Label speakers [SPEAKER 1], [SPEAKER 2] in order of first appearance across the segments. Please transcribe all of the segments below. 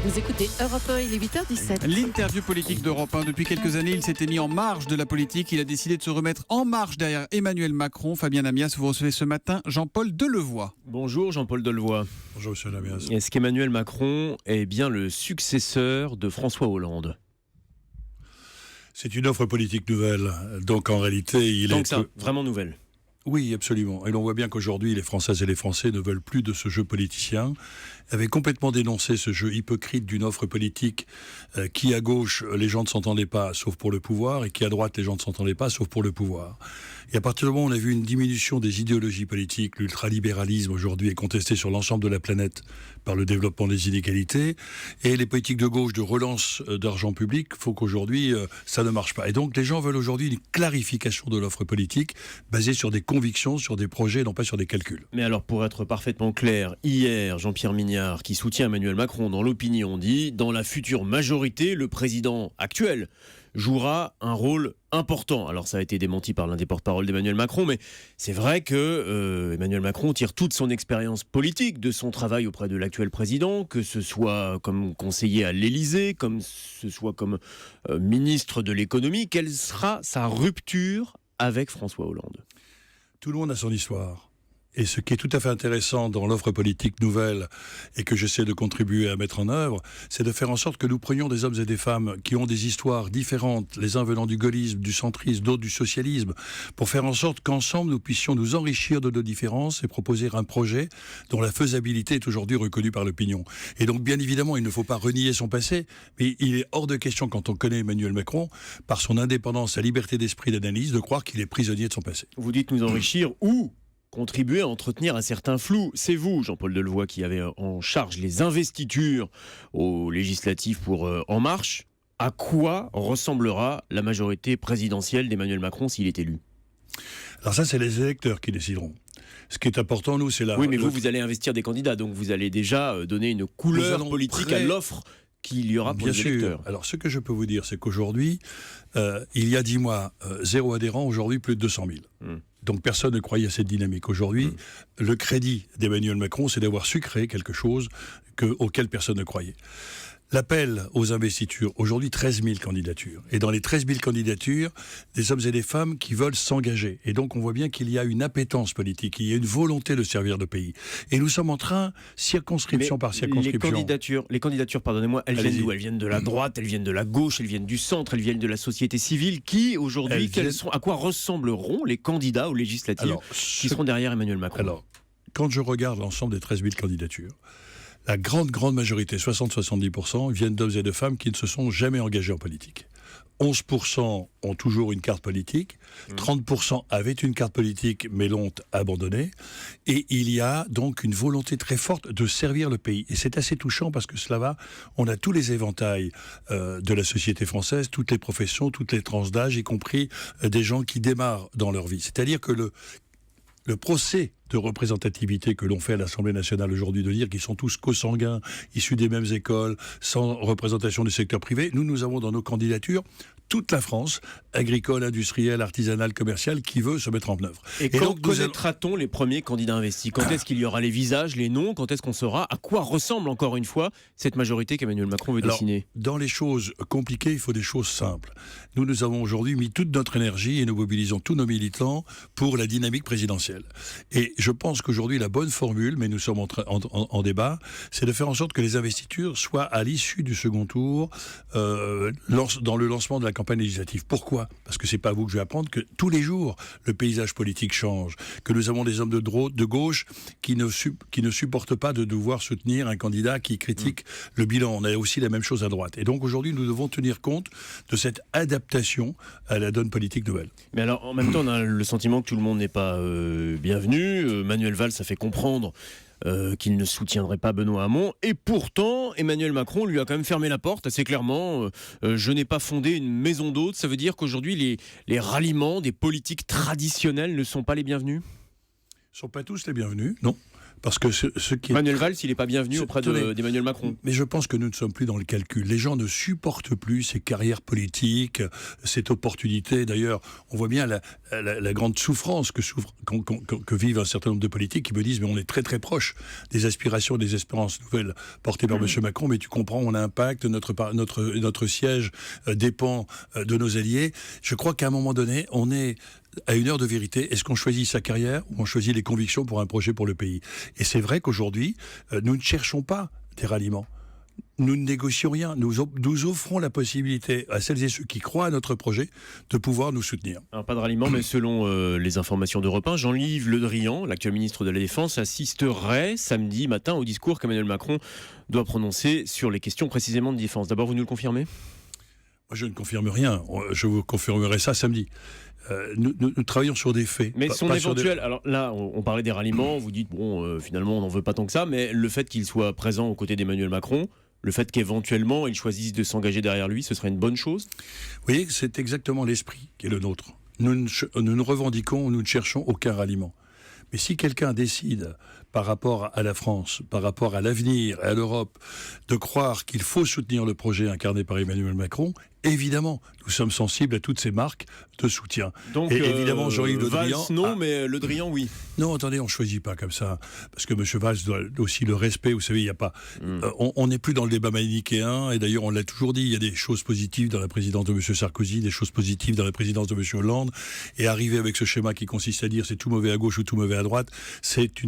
[SPEAKER 1] Vous écoutez Europe 1, il est 8h17.
[SPEAKER 2] L'interview politique d'Europe 1. Depuis quelques années, il s'était mis en marge de la politique. Il a décidé de se remettre en marche derrière Emmanuel Macron. Fabien Amias, vous recevez ce matin Jean-Paul Delevoye.
[SPEAKER 3] Bonjour Jean-Paul Delevoye.
[SPEAKER 4] Bonjour monsieur Amias.
[SPEAKER 3] Est-ce qu'Emmanuel Macron est bien le successeur de François Hollande ?
[SPEAKER 4] C'est une offre politique nouvelle. Donc en réalité, il
[SPEAKER 3] Donc
[SPEAKER 4] est...
[SPEAKER 3] ça, vraiment nouvelle.
[SPEAKER 4] Oui, absolument. Et l'on voit bien qu'aujourd'hui, les Françaises et les Français ne veulent plus de ce jeu politicien, avaient complètement dénoncé ce jeu hypocrite d'une offre politique qui, à gauche, les gens ne s'entendaient pas, sauf pour le pouvoir, et qui, à droite, les gens ne s'entendaient pas, sauf pour le pouvoir. Et à partir du moment où on a vu une diminution des idéologies politiques, l'ultralibéralisme aujourd'hui est contesté sur l'ensemble de la planète par le développement des inégalités, et les politiques de gauche de relance d'argent public, il faut qu'aujourd'hui, ça ne marche pas. Et donc, les gens veulent aujourd'hui une clarification de l'offre politique basée sur des convictions, sur des projets, non pas sur des calculs.
[SPEAKER 3] Mais alors, pour être parfaitement clair, hier, Jean-Pierre Mignard, qui soutient Emmanuel Macron dans l'opinion, dit « Dans la future majorité, le président actuel jouera un rôle important ». Alors, ça a été démenti par l'un des porte-parole d'Emmanuel Macron, mais c'est vrai que Emmanuel Macron tire toute son expérience politique de son travail auprès de l'actuel président, que ce soit comme conseiller à l'Élysée, comme ce soit comme ministre de l'économie. Quelle sera sa rupture avec François Hollande ?
[SPEAKER 4] Tout le monde a son histoire. Et ce qui est tout à fait intéressant dans l'offre politique nouvelle et que j'essaie de contribuer à mettre en œuvre, c'est de faire en sorte que nous prenions des hommes et des femmes qui ont des histoires différentes, les uns venant du gaullisme, du centrisme, d'autres du socialisme, pour faire en sorte qu'ensemble nous puissions nous enrichir de nos différences et proposer un projet dont la faisabilité est aujourd'hui reconnue par l'opinion. Et donc bien évidemment, il ne faut pas renier son passé, mais il est hors de question quand on connaît Emmanuel Macron, par son indépendance, sa liberté d'esprit d'analyse, de croire qu'il est prisonnier de son passé.
[SPEAKER 3] Vous dites nous enrichir ou contribuer à entretenir un certain flou. C'est vous, Jean-Paul Delevoye, qui avez en charge les investitures aux législatives pour En Marche. À quoi ressemblera la majorité présidentielle d'Emmanuel Macron s'il est élu ?
[SPEAKER 4] Alors ça, c'est les électeurs qui décideront. Ce qui est important, nous, c'est la...
[SPEAKER 3] Oui, mais vous allez investir des candidats, donc vous allez déjà donner une couleur politique à l'offre qu'il y aura pour les électeurs.
[SPEAKER 4] Alors, ce que je peux vous dire, c'est qu'aujourd'hui, il y a 10 mois, 0 adhérents, aujourd'hui, plus de 200 000. Donc, personne ne croyait à cette dynamique. Aujourd'hui, le crédit d'Emmanuel Macron, c'est d'avoir su créer quelque chose auquel personne ne croyait. L'appel aux investitures, aujourd'hui 13 000 candidatures. Et dans les 13 000 candidatures, des hommes et des femmes qui veulent s'engager. Et donc on voit bien qu'il y a une appétence politique, il y a une volonté de servir le pays. Et nous sommes en train, circonscription par circonscription...
[SPEAKER 3] Les candidatures, pardonnez-moi, elles viennent d'où ? Elles viennent de la droite, elles viennent de la gauche, elles viennent du centre, elles viennent de la société civile. Qui, aujourd'hui, à quoi ressembleront les candidats aux législatives qui seront derrière Emmanuel Macron ? Alors,
[SPEAKER 4] quand je regarde l'ensemble des 13 000 candidatures, la grande majorité, 60-70%, viennent d'hommes et de femmes qui ne se sont jamais engagés en politique. 11% ont toujours une carte politique, 30% avaient une carte politique mais l'ont abandonnée, et il y a donc une volonté très forte de servir le pays. Et c'est assez touchant parce que on a tous les éventails de la société française, toutes les professions, toutes les tranches d'âge, y compris des gens qui démarrent dans leur vie. C'est-à-dire que le procès de représentativité que l'on fait à l'Assemblée nationale aujourd'hui, de dire qu'ils sont tous co-sanguins, issus des mêmes écoles, sans représentation du secteur privé, nous avons dans nos candidatures toute la France, agricole, industrielle, artisanale, commerciale, qui veut se mettre en œuvre.
[SPEAKER 3] Et quand connaîtra-t-on les premiers candidats investis ? Quand est-ce qu'il y aura les visages, les noms ? Quand est-ce qu'on saura à quoi ressemble encore une fois cette majorité qu'Emmanuel Macron veut dessiner ?
[SPEAKER 4] Dans les choses compliquées, il faut des choses simples. Nous avons aujourd'hui mis toute notre énergie et nous mobilisons tous nos militants pour la dynamique présidentielle. Et je pense qu'aujourd'hui, la bonne formule, mais nous sommes en débat, c'est de faire en sorte que les investitures soient à l'issue du second tour, dans le lancement de la campagne législative. Pourquoi ? Parce que c'est pas à vous que je vais apprendre que tous les jours, le paysage politique change, que nous avons des hommes de gauche qui ne supportent pas de devoir soutenir un candidat qui critique le bilan. On a aussi la même chose à droite. Et donc aujourd'hui, nous devons tenir compte de cette adaptation à la donne politique nouvelle.
[SPEAKER 3] Mais alors, en même temps, on a le sentiment que tout le monde n'est pas bienvenu. Manuel Valls a fait comprendre qu'il ne soutiendrait pas Benoît Hamon. Et pourtant, Emmanuel Macron lui a quand même fermé la porte assez clairement. Je n'ai pas fondé une maison d'hôtes. Ça veut dire qu'aujourd'hui, les ralliements des politiques traditionnelles ne sont pas les bienvenus ?
[SPEAKER 4] Ne sont pas tous les bienvenus, non. Parce que ce qui est...
[SPEAKER 3] Manuel Valls, il n'est pas bienvenu auprès d'Emmanuel Macron.
[SPEAKER 4] Mais je pense que nous ne sommes plus dans le calcul. Les gens ne supportent plus ces carrières politiques, cette opportunité. D'ailleurs, on voit bien la grande souffrance que vivent un certain nombre de politiques qui me disent mais on est très très proche des aspirations, des espérances nouvelles portées par M. Macron, mais tu comprends, on a un pacte, notre siège dépend de nos alliés. Je crois qu'à un moment donné, on est à une heure de vérité. Est-ce qu'on choisit sa carrière ou on choisit les convictions pour un projet pour le pays? Et c'est vrai qu'aujourd'hui, nous ne cherchons pas des ralliements. Nous ne négocions rien. Nous offrons la possibilité à celles et ceux qui croient à notre projet de pouvoir nous soutenir.
[SPEAKER 3] Alors, pas de ralliement, mais selon les informations d'Europe 1, Jean-Yves Le Drian, l'actuel ministre de la Défense, assisterait samedi matin au discours qu'Emmanuel Macron doit prononcer sur les questions précisément de défense. D'abord, vous nous le confirmez ?
[SPEAKER 4] Moi, je ne confirme rien. Je vous confirmerai ça samedi. Nous travaillons sur des faits.
[SPEAKER 3] Mais son éventuel... Alors là, on parlait des ralliements, vous dites, finalement, on n'en veut pas tant que ça, mais le fait qu'il soit présent aux côtés d'Emmanuel Macron, le fait qu'éventuellement, il choisisse de s'engager derrière lui, ce serait une bonne chose ?
[SPEAKER 4] Vous voyez, c'est exactement l'esprit qui est le nôtre. Nous ne revendiquons, nous ne cherchons aucun ralliement. Mais si quelqu'un décide, par rapport à la France, par rapport à l'avenir et à l'Europe, de croire qu'il faut soutenir le projet incarné par Emmanuel Macron, évidemment, nous sommes sensibles à toutes ces marques de soutien.
[SPEAKER 3] Donc,
[SPEAKER 4] et évidemment, Jean-Yves Le
[SPEAKER 3] Valls,
[SPEAKER 4] Drian...
[SPEAKER 3] non, mais Le Drian, oui.
[SPEAKER 4] Non, attendez, on ne choisit pas comme ça. Parce que M. Valls doit aussi le respect. Vous savez, il n'y a pas... on n'est plus dans le débat manichéen. Et d'ailleurs, on l'a toujours dit, il y a des choses positives dans la présidence de M. Sarkozy, des choses positives dans la présidence de M. Hollande. Et arriver avec ce schéma qui consiste à dire c'est tout mauvais à gauche ou tout mauvais à droite, c'est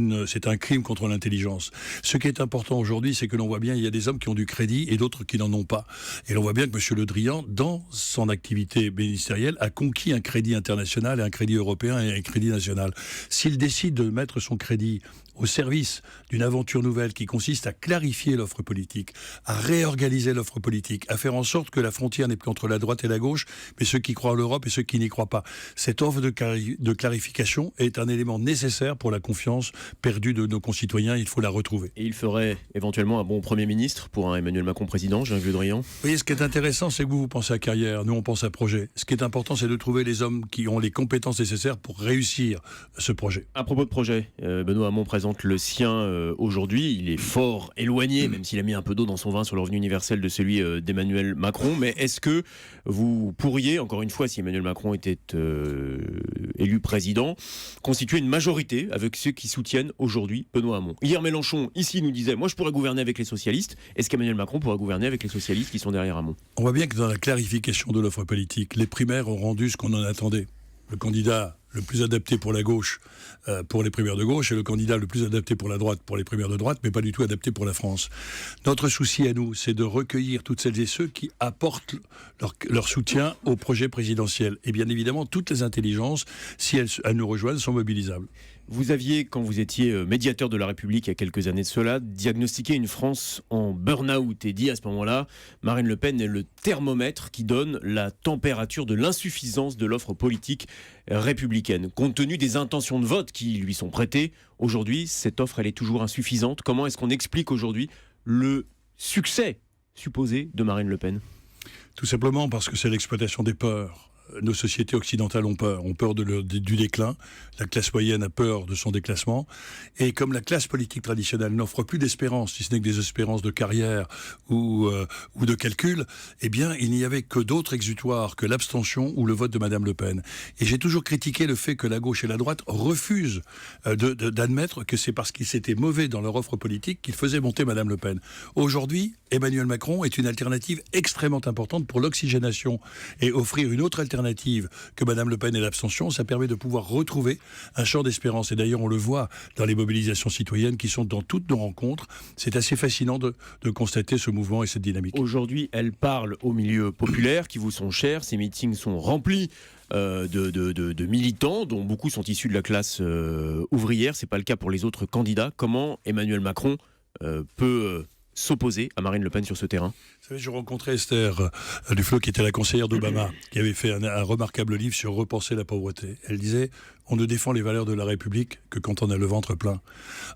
[SPEAKER 4] un crime contre l'intelligence. Ce qui est important aujourd'hui, c'est que l'on voit bien, il y a des hommes qui ont du crédit et d'autres qui n'en ont pas. Et l'on voit bien que M. Le Drian, dans son activité ministérielle, a conquis un crédit international et un crédit européen et un crédit national. S'il décide de mettre son crédit au service d'une aventure nouvelle qui consiste à clarifier l'offre politique, à réorganiser l'offre politique, à faire en sorte que la frontière n'est plus entre la droite et la gauche, mais ceux qui croient en l'Europe et ceux qui n'y croient pas. Cette offre de clarification est un élément nécessaire pour la confiance perdue de nos concitoyens. Il faut la retrouver.
[SPEAKER 3] Et il ferait éventuellement un bon Premier ministre pour un Emmanuel Macron président, Jean-Yves Le Drian ?
[SPEAKER 4] Vous voyez, ce qui est intéressant, c'est que vous pensez à carrière, nous on pense à projet. Ce qui est important, c'est de trouver les hommes qui ont les compétences nécessaires pour réussir ce projet.
[SPEAKER 3] À propos de projet, Benoît Hamon présente le sien aujourd'hui. Il est fort éloigné, même s'il a mis un peu d'eau dans son vin sur le revenu universel de celui d'Emmanuel Macron. Mais est-ce que vous pourriez, encore une fois, si Emmanuel Macron était élu président, constituer une majorité avec ceux qui soutiennent aujourd'hui Benoît Hamon ? Hier, Mélenchon, ici, nous disait « Moi, je pourrais gouverner avec les socialistes ». Est-ce qu'Emmanuel Macron pourrait gouverner avec les socialistes qui sont derrière Hamon ?
[SPEAKER 4] On voit bien que dans la clarification de l'offre politique, les primaires ont rendu ce qu'on en attendait. Le candidat le plus adapté pour la gauche, pour les primaires de gauche, et le candidat le plus adapté pour la droite, pour les primaires de droite, mais pas du tout adapté pour la France. Notre souci à nous, c'est de recueillir toutes celles et ceux qui apportent leur soutien au projet présidentiel. Et bien évidemment, toutes les intelligences, si elles nous rejoignent, sont mobilisables.
[SPEAKER 3] Vous aviez, quand vous étiez médiateur de la République il y a quelques années de cela, diagnostiqué une France en burn-out et dit à ce moment-là, Marine Le Pen est le thermomètre qui donne la température de l'insuffisance de l'offre politique républicaine. Compte tenu des intentions de vote qui lui sont prêtées, aujourd'hui, cette offre, elle est toujours insuffisante. Comment est-ce qu'on explique aujourd'hui le succès supposé de Marine Le Pen ?
[SPEAKER 4] Tout simplement parce que c'est l'exploitation des peurs. Nos sociétés occidentales ont peur du déclin, la classe moyenne a peur de son déclassement, et comme la classe politique traditionnelle n'offre plus d'espérance, si ce n'est que des espérances de carrière ou de calcul, eh bien il n'y avait que d'autres exutoires que l'abstention ou le vote de Madame Le Pen. Et j'ai toujours critiqué le fait que la gauche et la droite refusent d'admettre que c'est parce qu'ils s'étaient mauvais dans leur offre politique qu'ils faisaient monter Madame Le Pen. Aujourd'hui, Emmanuel Macron est une alternative extrêmement importante pour l'oxygénation et offrir une autre alternative que Madame Le Pen et l'abstention, ça permet de pouvoir retrouver un champ d'espérance. Et d'ailleurs, on le voit dans les mobilisations citoyennes qui sont dans toutes nos rencontres. C'est assez fascinant de constater ce mouvement et cette dynamique.
[SPEAKER 3] Aujourd'hui, elle parle aux milieux populaires qui vous sont chers. Ces meetings sont remplis de militants, dont beaucoup sont issus de la classe ouvrière. Ce n'est pas le cas pour les autres candidats. Comment Emmanuel Macron peut s'opposer à Marine Le Pen sur ce terrain ?
[SPEAKER 4] Vous savez, je rencontrais Esther Duflo, qui était la conseillère d'Obama, qui avait fait un remarquable livre sur repenser la pauvreté. Elle disait, on ne défend les valeurs de la République que quand on a le ventre plein.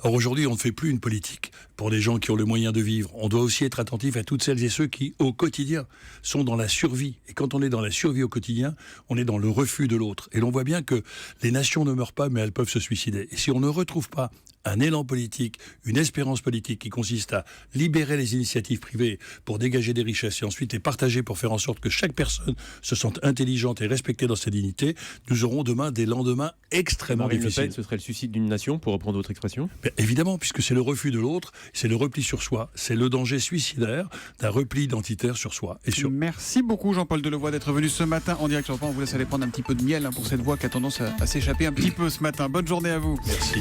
[SPEAKER 4] Or aujourd'hui, on ne fait plus une politique pour des gens qui ont le moyen de vivre. On doit aussi être attentif à toutes celles et ceux qui, au quotidien, sont dans la survie. Et quand on est dans la survie au quotidien, on est dans le refus de l'autre. Et l'on voit bien que les nations ne meurent pas, mais elles peuvent se suicider. Et si on ne retrouve pas un élan politique, une espérance politique qui consiste à libérer les initiatives privées pour dégager des richesses et ensuite les partager pour faire en sorte que chaque personne se sente intelligente et respectée dans sa dignité, nous aurons demain des lendemains extrêmement
[SPEAKER 3] Marine Le
[SPEAKER 4] difficiles.
[SPEAKER 3] Pen, ce serait le suicide d'une nation, pour reprendre votre expression?
[SPEAKER 4] Bien, évidemment, puisque c'est le refus de l'autre, c'est le repli sur soi, c'est le danger suicidaire d'un repli identitaire sur soi. Et sur...
[SPEAKER 2] Merci beaucoup Jean-Paul Delevoye d'être venu ce matin en direct sur Europe 1. On vous laisse aller prendre un petit peu de miel pour cette voix qui a tendance à s'échapper un petit peu ce matin. Bonne journée à vous.
[SPEAKER 4] Merci.